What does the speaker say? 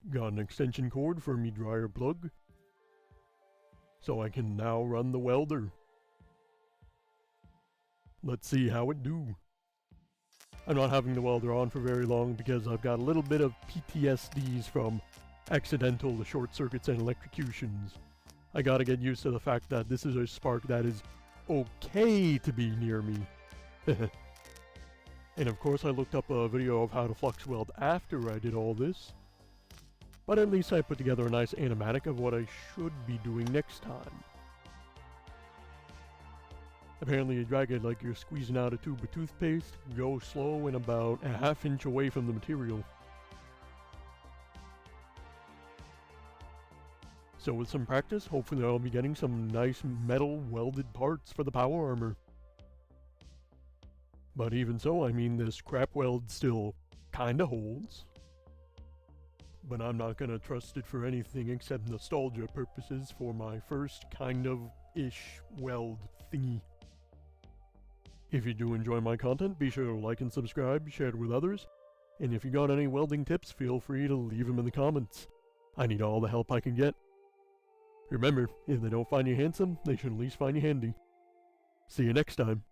Got an extension cord for me dryer plug, so I can now run the welder. Let's see how it do. I'm not having the welder on for very long because I've got a little bit of PTSDs from accidental short circuits and electrocutions. I gotta get used to the fact that this is a spark that is okay to be near me. And of course I looked up a video of how to flux weld after I did all this. But at least I put together a nice animatic of what I should be doing next time. Apparently you drag it like you're squeezing out a tube of toothpaste, go slow and about a ½ inch away from the material. So with some practice, hopefully I'll be getting some nice metal welded parts for the power armor. But even so, I mean, this crap weld still kinda holds. But I'm not gonna trust it for anything except nostalgia purposes for my first kind of-ish weld thingy. If you do enjoy my content, be sure to like and subscribe, share it with others, and if you got any welding tips, feel free to leave them in the comments. I need all the help I can get. Remember, if they don't find you handsome, they should at least find you handy. See you next time.